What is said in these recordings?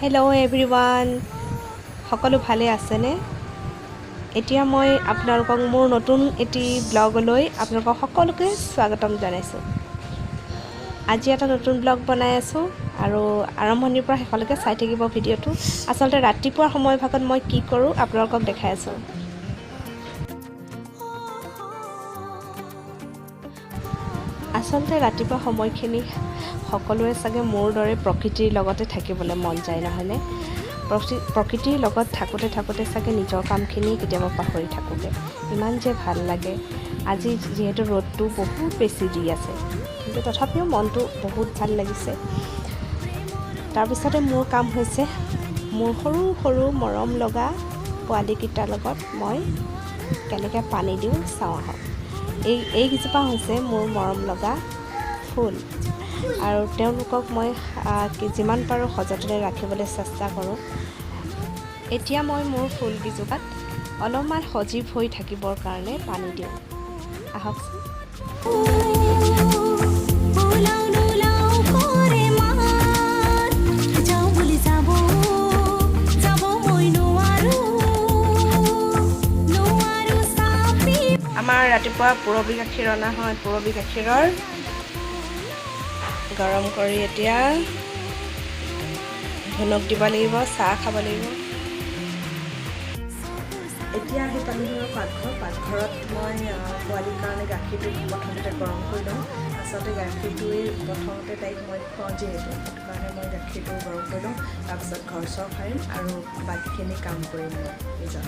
Hello' everyone সকলো ভালে আছেনে এতিয়া মই আপোনালোকক মোৰ নতুন এটি ব্লগলৈ আপোনালোকক সকলোকে স্বাগতম জনাইছোঁ আজি এটা নতুন ব্লগ বনাই আছোঁ আৰু আৰম্ভণিৰ পৰা শেষলৈকে চাই থাকিব ভিডিঅ'টো আচলতে ৰাতিপুৱাৰ সময়ভাগত মই কি কৰোঁ আপোনালোকক দেখাই আছোঁ আচলতে ৰাতিপুৱা সময়খিনি সকলোৱে চাগে মোৰ দৰে প্ৰকৃতিৰ লগতে থাকিবলৈ মন যায় নহয়নে প্ৰকৃতিৰ লগত থাকোঁতে চাগে নিজৰ কামখিনি কেতিয়াবা পাহৰি থাকোঁগৈ ইমান যে ভাল লাগে আজি যিহেতু ৰ'দটো বহুত বেছি দি আছে কিন্তু তথাপিও মনটো বহুত ভাল লাগিছে তাৰপিছতে মোৰ কাম হৈছে মোৰ সৰু সৰু মৰম লগা পোৱালিকেইটাৰ লগত মই কেনেকৈ পানী দিওঁ চাওঁ আহক এইকেইজোপা হৈছে মোৰ মৰম লগা ফুল আৰু তেওঁলোকক মই যিমান পাৰোঁ সযতনে ৰাখিবলৈ চেষ্টা কৰোঁ এতিয়া মই মোৰ ফুলকেইজোপাত অলপমান সজীৱ হৈ থাকিবৰ কাৰণে পানী দিওঁ আহকচোন আমাৰ ৰাতিপুৱা পুৰবী গাখীৰ অনা হয় পুৰবী গাখীৰৰ গৰম কৰি এতিয়া ধুনুক দিব লাগিব চাহ খাব লাগিব এতিয়া আহি পানীঘৰৰ পাকঘৰত মই পোৱালিৰ কাৰণে গাখীৰটো প্ৰথমতে গৰম কৰি লওঁ আচলতে গাখীৰটোৱে প্ৰথমতে তাইক মই খুৱাওঁ যিহেতু সেইটো কাৰণে মই গাখীৰটো গৰম কৰি লওঁ তাৰপিছত ঘৰ চৰ সাৰিম আৰু বাকীখিনি কাম কৰিম নিজৰ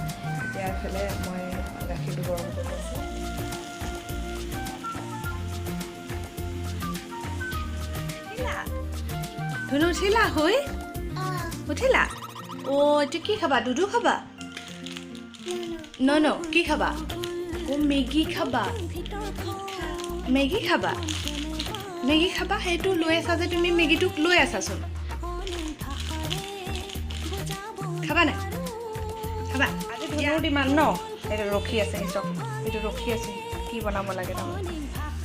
এতিয়া এইফালে মই গাখীৰটো গৰম কৰি আছোঁ ধুনু উঠিলা হৈ উঠিলা এতিয়া কি খাবা দুধু খাবা ন কি খাবা মেগী খাবা সেইটো লৈ আছা যে তুমি মেগীটোক লৈ আছাচোন খাবা নাই খাবা আজি ধুনুৰ ডিমান ন এইটো ৰখি আছে এইটো ৰখি আছে কি বনাব লাগে তাৰমানে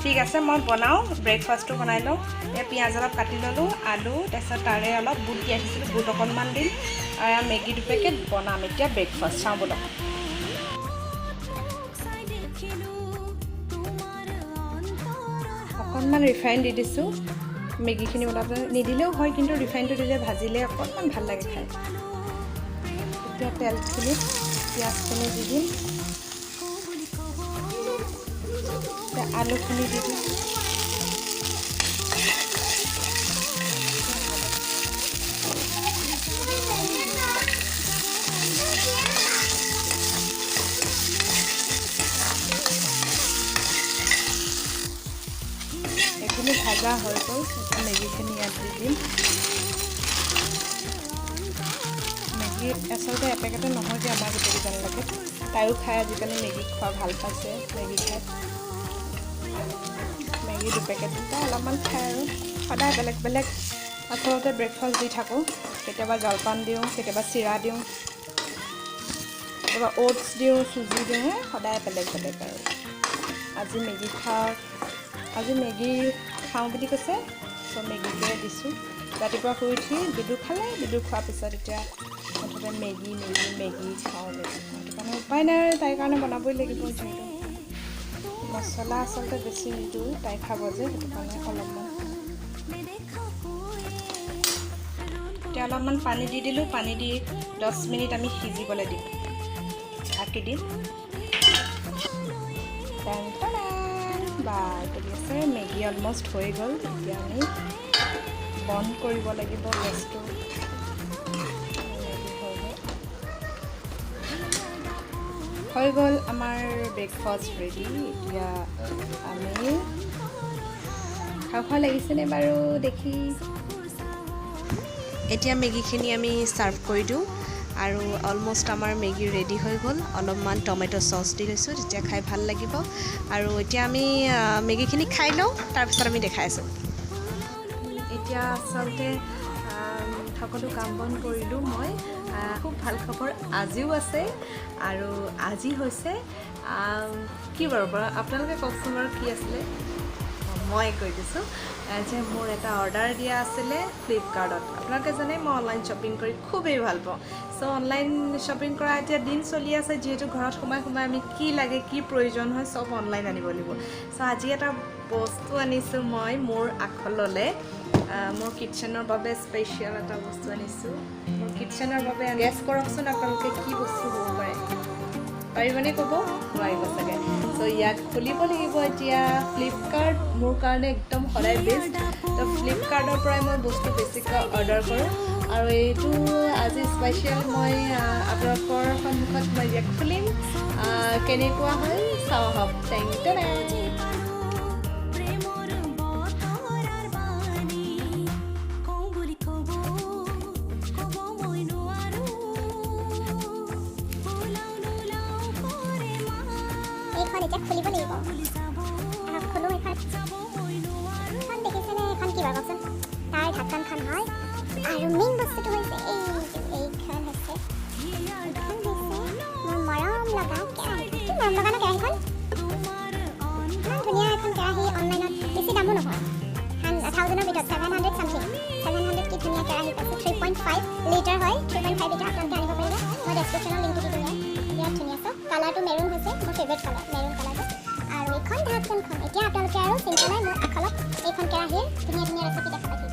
ঠিক আছে মই বনাওঁ ব্ৰেকফাষ্টটো বনাই লওঁ পিঁয়াজ অলপ কাটি ল'লোঁ আলু তাৰপিছত তাৰে অলপ বুট তিয়াই থৈছিলোঁ বুট অকণমান দিম আৰু মেগী 2 পেকেট বনাম এতিয়া ব্ৰেকফাষ্ট চাওঁ বলক অকণমান ৰিফাইন দি দিছোঁ মেগীখিনি বনাবলৈ নিদিলেও হয় কিন্তু ৰিফাইনটো দিলে ভাজিলে অকণমান ভাল লাগে খাই এতিয়া তেলখিনি পিঁয়াজখিনি দি দিম আলুখিনি দি দিম এইখিনি ভাজা হৈ গ'ল মেগীখিনি ইয়াত দি দিম মেগী আচলতে এপেকেটে নহয় যে আমাৰ গোটেইকেইজন লাগে তাইও খাই আজিকালি মেগী খোৱা ভাল পাইছে মেগী খাই মেগী 2 পেকেট দিলে অলপমান খায় আৰু সদায় বেলেগ বেলেগ আচলতে ব্ৰেকফাষ্ট দি থাকোঁ কেতিয়াবা জলপান দিওঁ কেতিয়াবা চিৰা দিওঁ কেতিয়াবা অ'টছ দিওঁ চুজি দিওঁ সদায় বেলেগ বেলেগ আৰু আজি মেগী খাওঁ বুলি কৈছে ত' মেগীকে দিছোঁ ৰাতিপুৱা শুই উঠি দুধু খালে দুধু খোৱাৰ পিছত এতিয়া মুঠতে মেগী খাওঁ সেইটো কাৰণে উপায় নাই তাইৰ কাৰণে বনাবই লাগিব যিহেতু মছলা আচলতে বেছি নিদিওঁ তাই খাব যে সেইটো কাৰণে অলপমান এতিয়া অলপমান পানী দি দিলোঁ পানী দি 10 মিনিট আমি সিজিবলৈ দিম ঢাকি দিম আছে মেগী অলমষ্ট হৈ গ'ল এতিয়া আমি বন্ধ কৰিব লাগিব গেছটো হৈ গ'ল আমাৰ ব্ৰেকফাষ্ট ৰেডি এতিয়া আমি খাওঁ লাগিছেনে বাৰু দেখি এতিয়া মেগীখিনি আমি ছাৰ্ভ কৰি দিওঁ আৰু অলমষ্ট আমাৰ মেগী ৰেডি হৈ গ'ল অলপমান টমেটো চচ দি লৈছোঁ তেতিয়া খাই ভাল লাগিব আৰু এতিয়া আমি মেগীখিনি খাই লওঁ তাৰপিছত আমি দেখাই আছোঁ এতিয়া আচলতে সকলো কাম বন কৰিলোঁ মই খুব ভাল খবৰ আজিও আছে আৰু আজি হৈছে কি বাৰু আপোনালোকে কওকচোন বাৰু কি আছিলে মই কৈ দিছোঁ যে মোৰ এটা অৰ্ডাৰ দিয়া আছিলে ফ্লিপকাৰ্টত। আপোনালোকে জানে মই অনলাইন শ্বপিং কৰি খুবেই ভাল পাওঁ। চ' অনলাইন শ্বপিং কৰা এতিয়া দিন চলি আছে, যিহেতু ঘৰত সোমাই আমি কি লাগে কি প্ৰয়োজন হয় চব অনলাইন আনিব লাগিব। চ' আজি এটা বস্তু আনিছোঁ মই মোৰ আখললৈ, মোৰ কিটচেনৰ বাবে স্পেচিয়েল এটা বস্তু আনিছোঁ। মোৰ কিটচেনৰ বাবে গেছ কৰকচোন আপোনালোকে কি বস্তু হ'ব পাৰে, পাৰিবনে ক'ব? নোৱাৰিব চাগে। চ' ইয়াত খুলিব লাগিব এতিয়া। ফ্লিপকাৰ্ট মোৰ কাৰণে একদম সদায় বেষ্ট। তো ফ্লিপকাৰ্টৰ পৰাই মই বস্তু বেছিকৈ অৰ্ডাৰ কৰোঁ, আৰু এইটো আজি স্পেচিয়েল মই আপোনালোকৰ সন্মুখত মই ইয়াত খুলিম। কেনেকুৱা হয় চাওঁ আহক। Thank you. এতিয়া খুলিব লাগিব। খোলো এখন দেখিছেনে? এখন কি বাৰু কওকচোন? তাৰ ঢাকনখন হয়, আৰু মেইন বস্তুটো হৈছে এইখন হৈছে মোৰ মৰম লগা কেৰাহী। কি মৰম লগা ন কেৰাহীখন? ইমান ধুনীয়া এখন কেৰাহী, অনলাইনত বেছি দামো নহয়, 1000ৰ ভিতৰত 700 চামথিং। 700 কি ধুনীয়া কেৰাহী পাইছে। 3.5 লিটাৰ হয়, 3.5 লিটাৰ আপোনালোকে আনিব পাৰিব। মই ডেছক্ৰিপশ্যনৰ লিংকটো দি দিওঁ। বিৰাট ধুনীয়া। চাওক কালাৰটো মেৰুন হৈছে, মোৰ ফেভৰেট কালাৰ মেৰুন কালাৰটো। আৰু এইখন ঢাকনখন এতিয়া আপোনালোকে আৰু চিন্তা নাই, মোৰ আখলত এইখন কেৰাহীৰ ধুনীয়া ধুনীয়া ৰেচিপি দেখা পাইছে।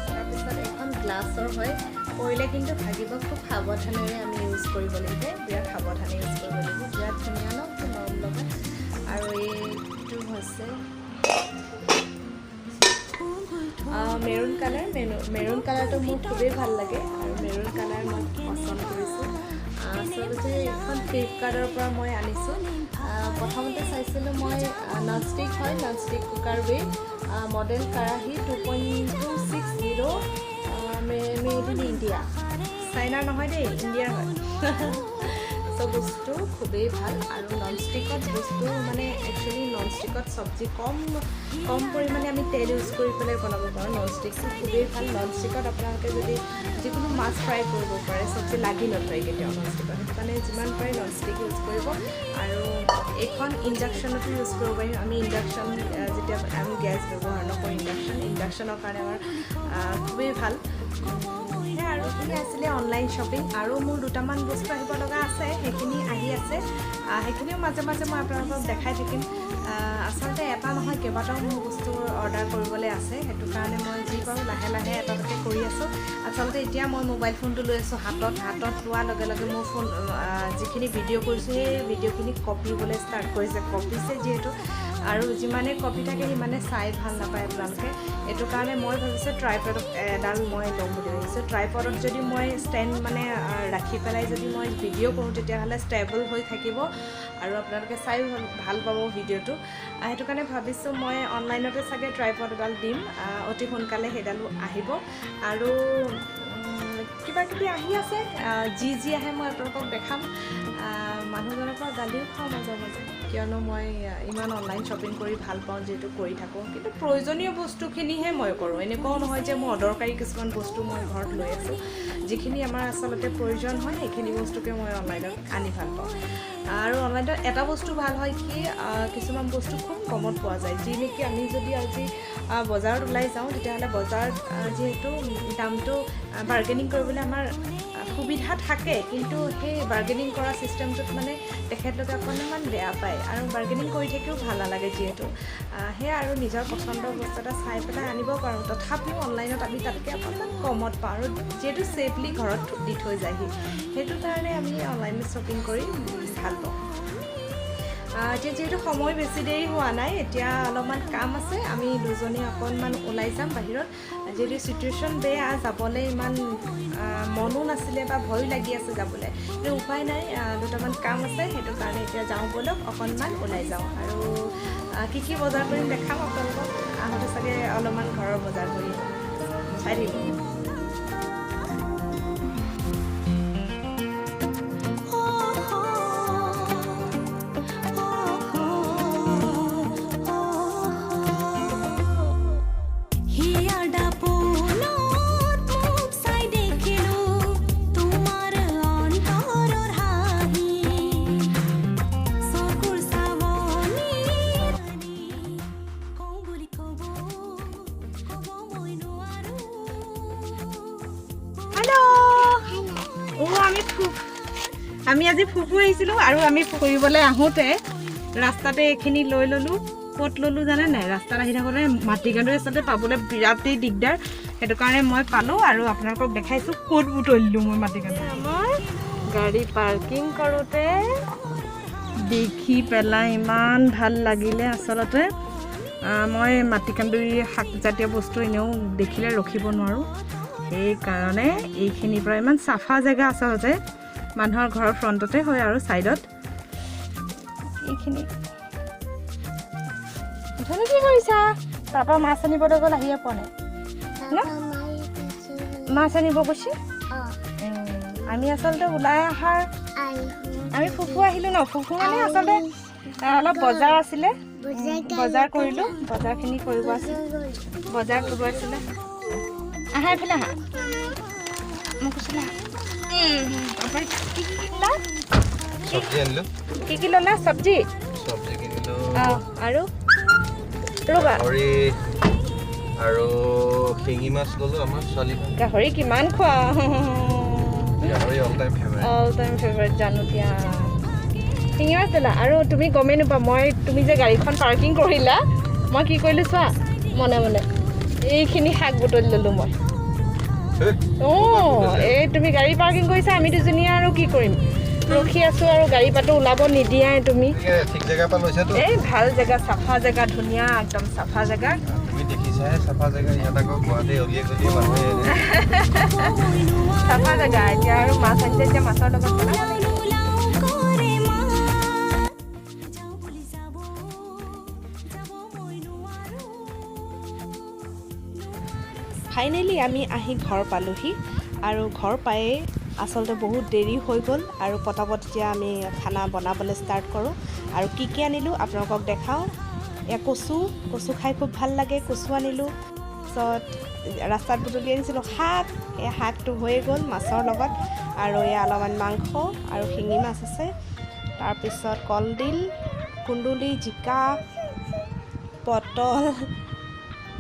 তাৰপিছত এখন গ্লাছৰ হয়, কৰিলে কিন্তু ভাগিব। খুব সাৱধানেৰে আমি ইউজ কৰিব লাগিব, বিৰাট সাৱধানে ইউজ কৰিব লাগিব। বিৰাট ধুনীয়া ন, মৰম লগা। আৰু এইটো হৈছে মেৰুন কালাৰ। মেৰুন কালাৰটো মোৰ খুবেই ভাল লাগে, আৰু মেৰুন কালাৰ মই পচন্দ কৰিছোঁ। আচলতে এইখন ফ্লিপকাৰ্টৰ পৰা মই আনিছোঁ। প্ৰথমতে চাইছিলোঁ মই ননষ্টিক হয়, ননষ্টিক কুকাৰ ৱে মডেল কেৰাহী 2.260 মেড ইন ইণ্ডিয়া। চাইনাৰ নহয় দেই, ইণ্ডিয়াৰ হয়। চ' বস্তু খুবেই ভাল। আৰু ননষ্টিকত বস্তু মানে একচুৱেলি ননষ্টিকত চব্জি কম পৰিমাণে আমি তেল ইউজ কৰি পেলাই বনাব পাৰোঁ। ননষ্টিকটো খুবেই ভাল। ননষ্টিকত আপোনালোকে যদি যিকোনো মাছ ফ্ৰাই কৰিব পাৰে, চব্জি লাগি নধৰে কেতিয়াও ননষ্টিকত। সেইটো কাৰণে যিমান পাৰে ননষ্টিক ইউজ কৰিব। আৰু এইখন ইণ্ডাকশ্যনতো ইউজ কৰিব পাৰিম। আমি ইণ্ডাকশ্যন যেতিয়া আমি গেছ ব্যৱহাৰ নকৰোঁ, ইণ্ডাকশ্যনৰ কাৰণে আমাৰ খুবেই ভাল। আৰু কি আছিলে অনলাইন শ্বপিং। আৰু মোৰ দুটামান বস্তু আহিব লগা আছে, সেইখিনি আহি আছে। সেইখিনিও মাজে মাজে মই আপোনালোকক দেখাই থাকিম। আচলতে এটা নহয়, কেইবাটাও মোৰ বস্তু অৰ্ডাৰ কৰিবলৈ আছে। সেইটো কাৰণে মই যি পাৰোঁ লাহে লাহে এটাকে কৰি আছোঁ। আচলতে এতিয়া মই মোবাইল ফোনটো লৈ আছোঁ হাতত লোৱাৰ লগে লগে মোৰ ফোন যিখিনি ভিডিঅ' কৰিছোঁ সেই ভিডিঅ'খিনি কপিবলৈ ষ্টাৰ্ট কৰিছে। কপিছে যিহেতু, আৰু যিমানে কপি থাকে সিমানে চাই ভাল নাপায় আপোনালোকে। এইটো কাৰণে মই ভাবিছোঁ ট্ৰাইপডত এডাল মই ল'ম বুলি ভাবিছোঁ। ট্ৰাইপডত যদি মই ষ্টেণ্ড মানে ৰাখি পেলাই যদি মই ভিডিঅ' কৰোঁ, তেতিয়াহ'লে ষ্টেবল হৈ থাকিব আৰু আপোনালোকে চাই ভাল পাব ভিডিঅ'টো। সেইটো কাৰণে ভাবিছোঁ মই অনলাইনতে চাগে ট্ৰাইপড এডাল দিম। অতি সোনকালে সেইডালো আহিব। আৰু কিবা কিবি আহি আছে, যি আহে মই আপোনালোকক দেখাম। মানুহজনৰ পৰা গালিও খাওঁ মাজে মাজে, কিয়নো মই ইমান অনলাইন শ্বপিং কৰি ভাল পাওঁ, যিহেতু কৰি থাকোঁ। কিন্তু প্ৰয়োজনীয় বস্তুখিনিহে মই কৰোঁ। এনেকুৱাও নহয় যে মই অদৰকাৰী কিছুমান বস্তু মই ঘৰত লৈ আছোঁ। যিখিনি আমাৰ আচলতে প্ৰয়োজন হয় সেইখিনি বস্তুকে মই অনলাইনত আনি ভাল পাওঁ। আৰু অনলাইনত এটা বস্তু ভাল হয় কি, কিছুমান বস্তু খুব কমত পোৱা যায়। যি নেকি আমি যদি আজি বজাৰত ওলাই যাওঁ, তেতিয়াহ'লে বজাৰত যিহেতু দামটো বাৰ্গেনিং কৰিবলৈ আমাৰ সুবিধা থাকে, কিন্তু সেই বাৰ্গেনিং কৰা ছিষ্টেমটোত মানে তেখেতলোকে অকণমান বেয়া পায়, আৰু বাৰ্গেনিং কৰি থাকিও ভাল নালাগে যিহেতু। সেয়া আৰু নিজৰ পচন্দৰ বস্তু এটা চাই পেলাই আনিব পাৰোঁ। তথাপিও অনলাইনত আমি তাতকৈ অকণমান কমত পাওঁ, আৰু যিহেতু ছেফলি ঘৰত দি থৈ যায়হি। সেইটো কাৰণে আমি অনলাইন শ্বপিং কৰি ভাল পাওঁ। এতিয়া যিহেতু সময় বেছি দেৰি হোৱা নাই, এতিয়া অলপমান কাম আছে, আমি দুজনী অকণমান ওলাই যাম বাহিৰত। যিহেতু চিটুৱেশ্যন বেয়া, যাবলৈ ইমান মনো নাছিলে বা ভয়ো লাগি আছে যাবলৈ, কিন্তু উপায় নাই, দুটামান কাম আছে। সেইটো কাৰণে এতিয়া যাওঁ ব'লক, অকণমান ওলাই যাওঁ। আৰু কি বজাৰ কৰিম দেখাম আপোনালোকক। আহোঁতে চাগে অলপমান ঘৰৰ বজাৰ কৰি চাই থাকিব। আমি আজি ফুফু আহিছিলোঁ আৰু আমি ফুৰিবলৈ আহোঁতে ৰাস্তাতে এইখিনি লৈ ল'লোঁ। ক'ত ল'লোঁ জানে নাই? ৰাস্তাত আহি থাকোঁতে মাটিকান্দুৰি আচলতে পাবলৈ বিৰাটেই দিগদাৰ, সেইটো কাৰণে মই পালোঁ আৰু আপোনালোকক দেখাইছোঁ ক'ত বুটলিলোঁ মই মাটিকান্দুৰি। আমাৰ গাড়ী পাৰ্কিং কৰোঁতে দেখি পেলাই ইমান ভাল লাগিলে। আচলতে মই মাটিকান্দুৰি শাকজাতীয় বস্তু এনেও দেখিলে ৰখিব নোৱাৰোঁ, সেইকাৰণে এইখিনিৰ পৰা ইমান চাফা জেগা। আচলতে মানুহৰ ঘৰৰ ফ্ৰণ্টতে হয় আৰু ছাইডত এইখিনি। কি কৰিছা? তাৰপৰা মাছ আনিবলৈ গ'ল, আহিয়ে পোৱা নাই ন? মাছ আনিব গৈছে। আমি আচলতে ওলাই অহাৰ আমি ফুফু আহিলোঁ ন। ফুফু মানে আচলতে অলপ বজাৰ আছিলে, বজাৰ কৰিলোঁ। বজাৰখিনি কৰিব আছিল, বজাৰ কৰিব আছিলে। আহা এইফালে আহা, মোক কৈছিলে কি কি ল'লা? চব্জি কিনিলোঁ আৰু ৰ'বা আৰু শিঙি মাছ ল'লোঁ। আমাৰ ছোৱালী গাহৰি কিমান খোৱা? গাহৰি অল টাইম ফেভাৰিট জানো দিয়া। শিঙি মাছ দিলা আৰু তুমি গমেই নোপোৱা তুমি যে গাড়ীখন পাৰ্কিং কৰিলা, মই কি কৰিলোঁ চোৱা, মনে মনে এইখিনি শাক বুটলি ল'লোঁ মই। এই তুমি গাড়ী পাৰ্কিং কৰিছা, আমি দুজনীয়ে আৰু কি কৰিম, ৰখি আছোঁ আৰু গাড়ী পাতো ওলাব নিদিয়াই তুমি। ঠিক জেগা পৰা লৈছাতো। এই ভাল জেগা, চাফা জেগা, ধুনীয়া একদম চাফা জেগা। তুমি দেখিছাহে চাফা জেগা, ইয়াত আকৌ গুৱাহাটী অলিয়ে গলিয়ে মানুহে চাফা জেগা। এতিয়া আৰু মাছ আনিছে, এতিয়া মাছৰ লগত বনাব লাগিব। ফাইনেলি আমি আহি ঘৰ পালোহি আৰু ঘৰ পায়েই আচলতে বহুত দেৰি হৈ গ'ল আৰু পটাপট এতিয়া আমি খানা বনাবলৈ ষ্টাৰ্ট কৰোঁ। আৰু কি কি আনিলোঁ আপোনালোকক দেখাওঁ। এয়া কচু খাই খুব ভাল লাগে, কচু আনিলোঁ। তাৰপিছত ৰাস্তাত বুটলি আনিছিলোঁ শাক, এই শাকটো হৈয়ে গ'ল মাছৰ লগত। আৰু এয়া অলপমান মাংস আৰু শিঙি মাছ আছে। তাৰপিছত কলডিল, কুন্দুলি, জিকা, পটল,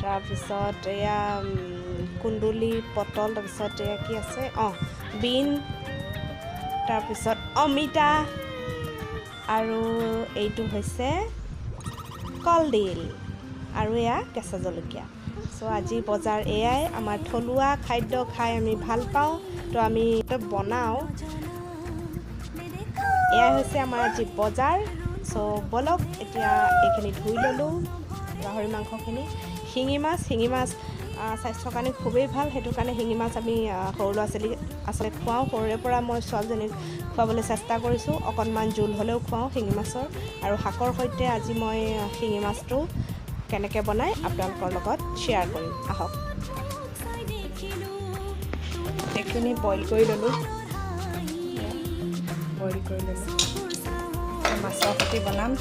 তাৰপিছত এয়া কুন্দুলি, পটল, তাৰপিছত এয়া কি আছে, বিন, তাৰপিছত অমিতা আৰু এইটো হৈছে কলডিল আৰু এয়া কেঁচা জলকীয়া। চ' আজি বজাৰ এয়াই। আমাৰ থলুৱা খাদ্য খাই আমি ভাল পাওঁ, তো আমি বনাওঁ। এয়াই হৈছে আমাৰ আজি বজাৰ। চ' বলক এতিয়া এইখিনি ধুই ল'লোঁ, গাহৰি মাংসখিনি। শিঙি মাছ স্বাস্থ্যৰ কাৰণে খুবেই ভাল, সেইটো কাৰণে শিঙি মাছ আমি সৰু ল'ৰা ছোৱালীক আচলতে খুৱাওঁ। সৰুৰে পৰা মই ছোৱালীজনীক খুৱাবলৈ চেষ্টা কৰিছোঁ, অকণমান জোল হ'লেও খুৱাওঁ শিঙি মাছৰ। আৰু শাকৰ সৈতে আজি মই শিঙি মাছটো কেনেকৈ বনাই আপোনালোকৰ লগত শ্বেয়াৰ কৰিম, আহক। এইখিনি বইল কৰি ল'লোঁ, মাছৰ সৈতে বনাম।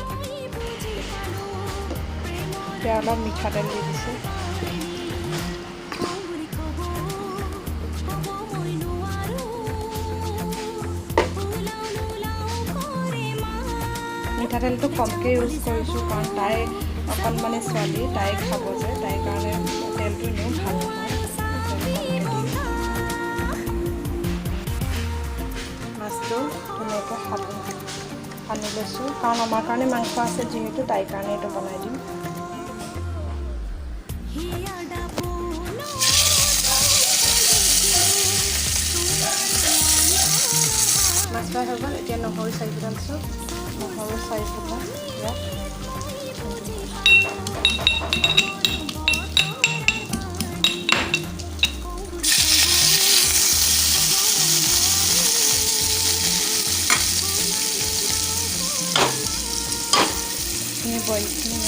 এতিয়া অলপ মিঠাতেল দি দিছোঁ। মিঠাতেলটো কমকৈ ইউজ কৰিছোঁ, কাৰণ তাই অকণমানে ছোৱালী, তাই খাব যে, তাইৰ কাৰণে তেলটো এনেও ভাল নহয়। মাছটো ধুনীয়াকৈ সানি লৈছোঁ, কাৰণ আমাৰ কাৰণে মাংস আছে যিহেতু, তাইৰ কাৰণে এইটো বনাই দিম। মাছ ফ্ৰাই হৈ গ'ল। এতিয়া নহৰু 4 ফুটা দিছোঁ, নহৰু 4 ফুটা ইয়াত। বইলখিনি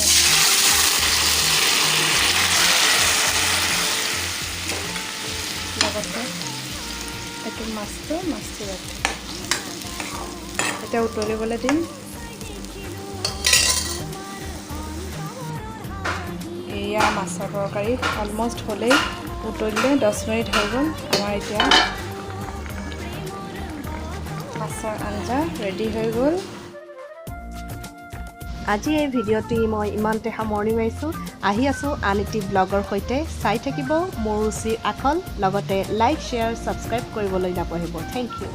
লগতে এইটো মাছটো এতিয়া উতলিবলৈ দিম। এয়া মাছৰ তৰকাৰী অলমষ্ট হ'লেই, উতলিলে 10 মিনিট হৈ গ'ল। আমাৰ এতিয়া মাছৰ আঞ্জা ৰেডি হৈ গ'ল। আজি এই ভিডিঅ'টি মই ইমানতে সামৰণি মাৰিছোঁ। আহি আছোঁ আন এটি ব্লগৰ সৈতে। চাই থাকিব মোৰ ৰুচিৰ আখল, লগতে লাইক, শ্বেয়াৰ, ছাবস্ক্ৰাইব কৰিবলৈ নাপাহৰিব। Thank U.